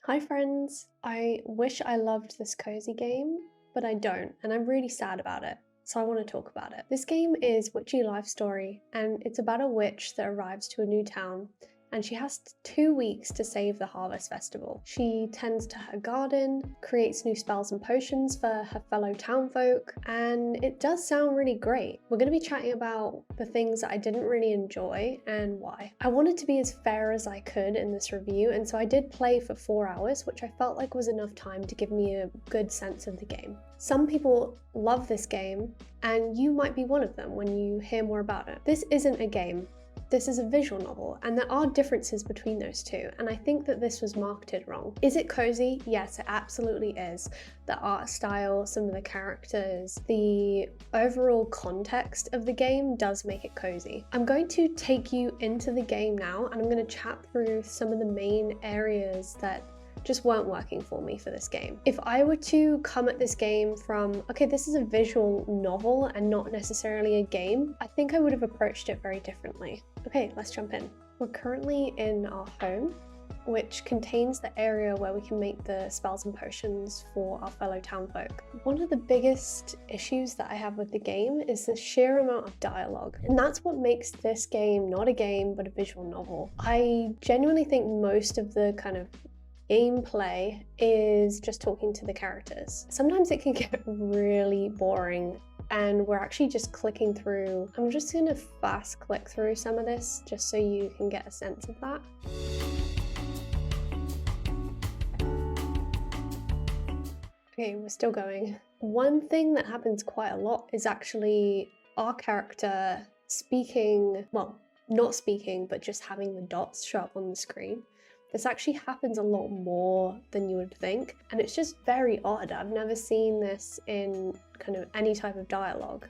Hi friends! I wish I loved this cozy game, but I don't, and I'm really sad about it, so I want to talk about it. This game is Witchy Life Story, and it's about a witch that arrives to a new town, and she has 2 weeks to save the Harvest Festival. She tends to her garden, creates new spells and potions for her fellow townfolk, and it does sound really great. We're going to be chatting about the things that I didn't really enjoy and why. I wanted to be as fair as I could in this review, and so I did play for 4 hours, which I felt like was enough time to give me a good sense of the game. Some people love this game, and you might be one of them when you hear more about it. This isn't a game. This is a visual novel, and there are differences between those two, and I think that this was marketed wrong. Is it cozy? Yes, it absolutely is. The art style, some of the characters, the overall context of the game does make it cozy. I'm going to take you into the game now, and I'm going to chat through some of the main areas that just weren't working for me for this game. If I were to come at this game from, okay, this is a visual novel and not necessarily a game, I think I would have approached it very differently. Okay, let's jump in. We're currently in our home, which contains the area where we can make the spells and potions for our fellow townfolk. One of the biggest issues that I have with the game is the sheer amount of dialogue, and that's what makes this game not a game but a visual novel. I genuinely think most of the kind of gameplay is just talking to the characters. Sometimes it can get really boring and we're actually just clicking through. I'm just gonna fast click through some of this just so you can get a sense of that. Okay, we're still going. One thing that happens quite a lot is actually our character speaking, well, not speaking, but just having the dots show up on the screen. This actually happens a lot more than you would think, and it's just very odd. I've never seen this in kind of any type of dialogue.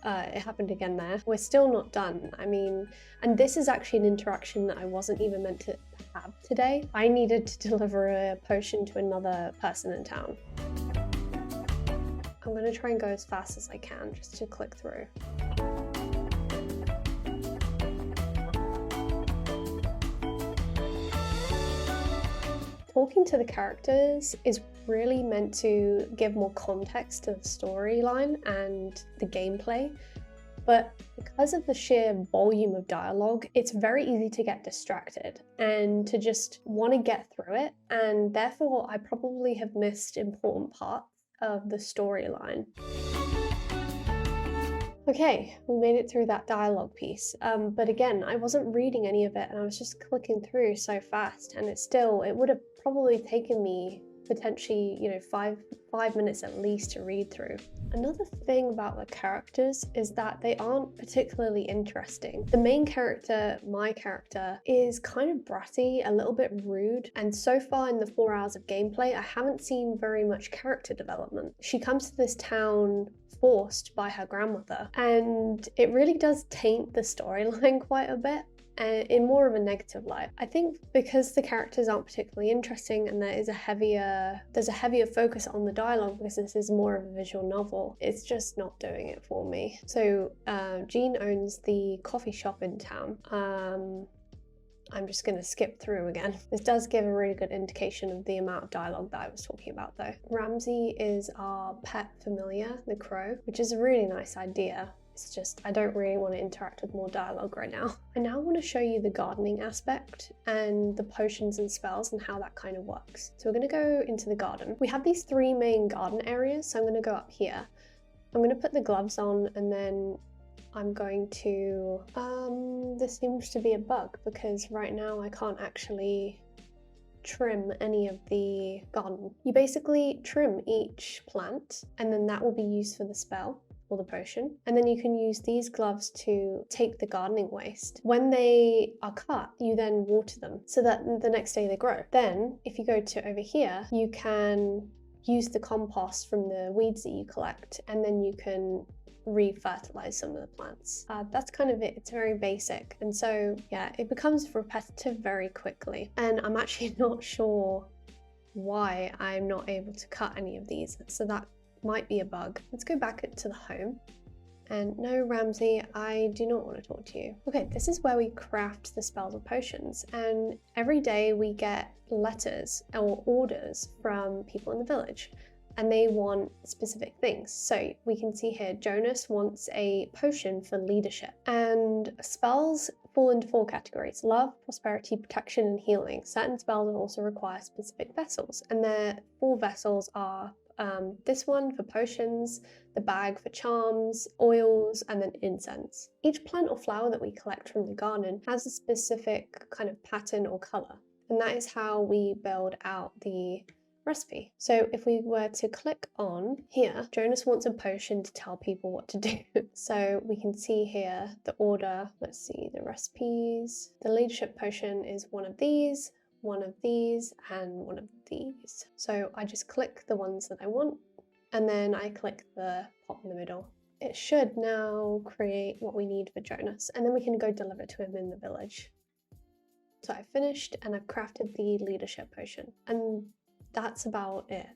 It happened again there. We're still not done. I mean, and this is actually an interaction that I wasn't even meant to have today. I needed to deliver a potion to another person in town. I'm gonna try and go as fast as I can just to click through. Talking to the characters is really meant to give more context to the storyline and the gameplay, but because of the sheer volume of dialogue, it's very easy to get distracted and to just want to get through it, and therefore I probably have missed important parts of the storyline. Okay, we made it through that dialogue piece, but again, I wasn't reading any of it and I was just clicking through so fast, and it would have probably taken me potentially, five minutes at least to read through. Another thing about the characters is that they aren't particularly interesting. The main character, my character, is kind of bratty, a little bit rude, and so far in the 4 hours of gameplay, I haven't seen very much character development. She comes to this town forced by her grandmother, and it really does taint the storyline quite a bit, in more of a negative light. I think because the characters aren't particularly interesting and there's a heavier focus on the dialogue because this is more of a visual novel, it's just not doing it for me. So Jean owns the coffee shop in town. I'm just going to skip through again. This does give a really good indication of the amount of dialogue that I was talking about though. Ramsey is our pet familiar, the crow, which is a really nice idea. It's just, I don't really want to interact with more dialogue right now. I now want to show you the gardening aspect and the potions and spells and how that kind of works. So we're going to go into the garden. We have these 3 main garden areas, so I'm going to go up here. I'm going to put the gloves on, and then I'm going to, this seems to be a bug because right now I can't actually trim any of the garden. You basically trim each plant and then that will be used for the spell or the potion, and then you can use these gloves to take the gardening waste. When they are cut, you then water them so that the next day they grow. Then if you go to over here, you can use the compost from the weeds that you collect, and then you can re-fertilize some of the plants. That's kind of it. It's very basic, and so yeah, it becomes repetitive very quickly, and I'm actually not sure why I'm not able to cut any of these, so that might be a bug. Let's go back to the home And no, Ramsey, I do not want to talk to you. Okay, this is where we craft the spells or potions, and every day we get letters or orders from people in the village, and they want specific things. So we can see here, Jonas wants a potion for leadership. And spells fall into 4 categories: love, prosperity, protection, and healing. Certain spells also require specific vessels, and their 4 vessels are this one for potions, the bag for charms, oils, and then incense. Each plant or flower that we collect from the garden has a specific kind of pattern or color, and that is how we build out the recipe. So if we were to click on here, Jonas wants a potion to tell people what to do. So we can see here the order. Let's see the recipes. The leadership potion is one of these, and one of these. So I just click the ones that I want, and then I click the pot in the middle. It should now create what we need for Jonas, and then we can go deliver to him in the village. So I finished, and I've crafted the leadership potion, and that's about it.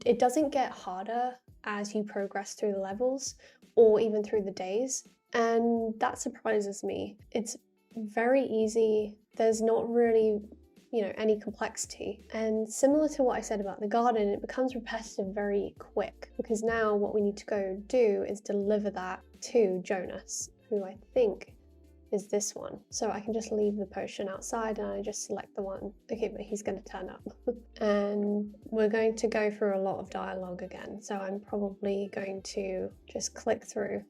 It doesn't get harder as you progress through the levels or even through the days, and that surprises me. It's very easy. There's not really, any complexity. And similar to what I said about the garden, it becomes repetitive very quick, because now what we need to go do is deliver that to Jonas, who I think is this one. So I can just leave the potion outside and I just select the one. Okay, but he's going to turn up. And we're going to go through a lot of dialogue again. So I'm probably going to just click through.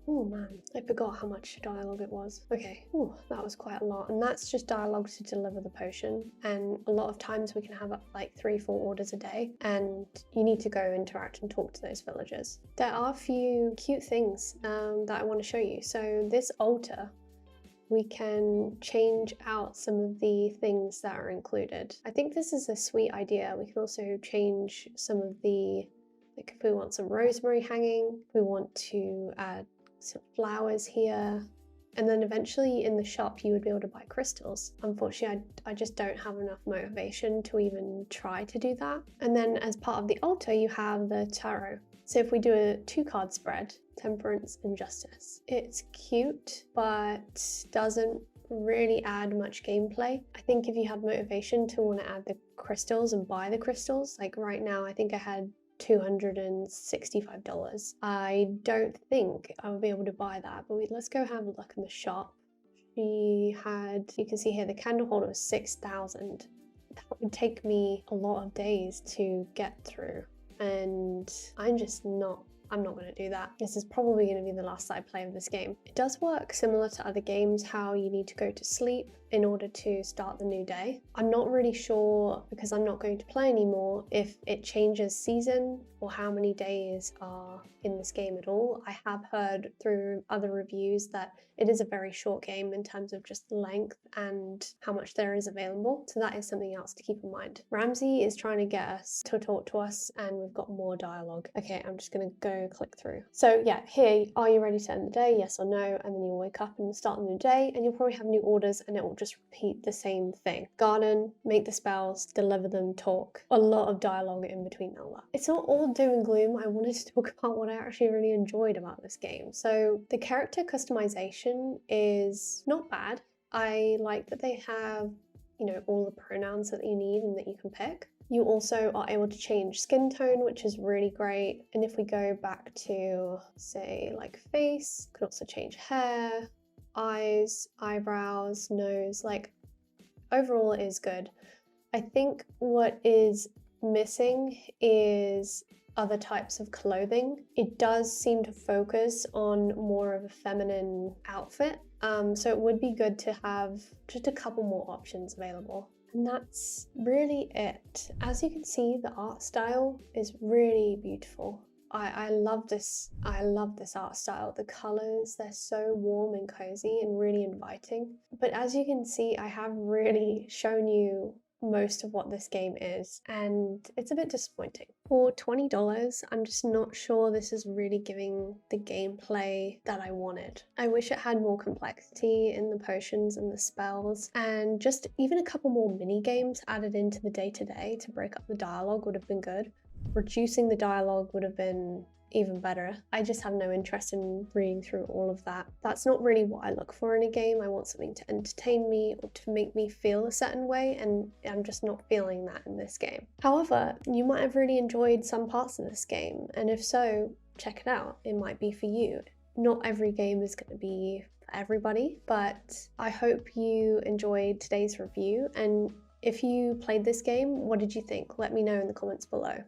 Oh man, I forgot how much dialogue it was. Okay, that was quite a lot. And that's just dialogue to deliver the potion. And a lot of times we can have up like 3-4 orders a day, and you need to go interact and talk to those villagers. There are a few cute things that I want to show you. So this altar, we can change out some of the things that are included. I think this is a sweet idea. We can also change some of the, like if we want some rosemary hanging, we want to add some flowers here, and then eventually in the shop you would be able to buy crystals. Unfortunately, I just don't have enough motivation to even try to do that. And then as part of the altar you have the tarot. So if we do a 2-card spread, Temperance and Justice, it's cute but doesn't really add much gameplay. I think if you had motivation to want to add the crystals and buy the crystals, like right now I think I had $265. I don't think I would be able to buy that, but let's go have a look in the shop. She had, you can see here, the candle holder was 6,000. That would take me a lot of days to get through, and I'm not going to do that. This is probably going to be the last I play of this game. It does work similar to other games, how you need to go to sleep in order to start the new day. I'm not really sure, because I'm not going to play anymore, if it changes season or how many days are in this game at all. I have heard through other reviews that it is a very short game in terms of just length and how much there is available. So that is something else to keep in mind. Ramsey is trying to get us to talk to us, and we've got more dialogue. Okay, I'm just going to go click through. So yeah, here, are you ready to end the day? Yes or no? And then you'll wake up and start a new day, and you'll probably have new orders, and it will just repeat the same thing. Garden, make the spells, deliver them, talk. A lot of dialogue in between all that. It's not all doom and gloom. I wanted to talk about what I actually really enjoyed about this game. So the character customization is not bad. I like that they have, all the pronouns that you need and that you can pick. You also are able to change skin tone, which is really great. And if we go back to, say, like face, could also change hair, eyes, eyebrows, nose, like overall it is good. I think what is missing is other types of clothing. It does seem to focus on more of a feminine outfit. So it would be good to have just a couple more options available. And that's really it. As you can see, the art style is really beautiful. I love this. I love this art style. The colors, they're so warm and cozy and really inviting. But as you can see, I have really shown you most of what this game is, and it's a bit disappointing. For $20, I'm just not sure this is really giving the gameplay that I wanted. I wish it had more complexity in the potions and the spells, and just even a couple more mini games added into the day-to-day to break up the dialogue would have been good. Reducing the dialogue would have been even better. I just have no interest in reading through all of that. That's not really what I look for in a game. I want something to entertain me or to make me feel a certain way, and I'm just not feeling that in this game. However, you might have really enjoyed some parts of this game, and if so, check it out. It might be for you. Not every game is going to be for everybody, but I hope you enjoyed today's review, and if you played this game, what did you think? Let me know in the comments below.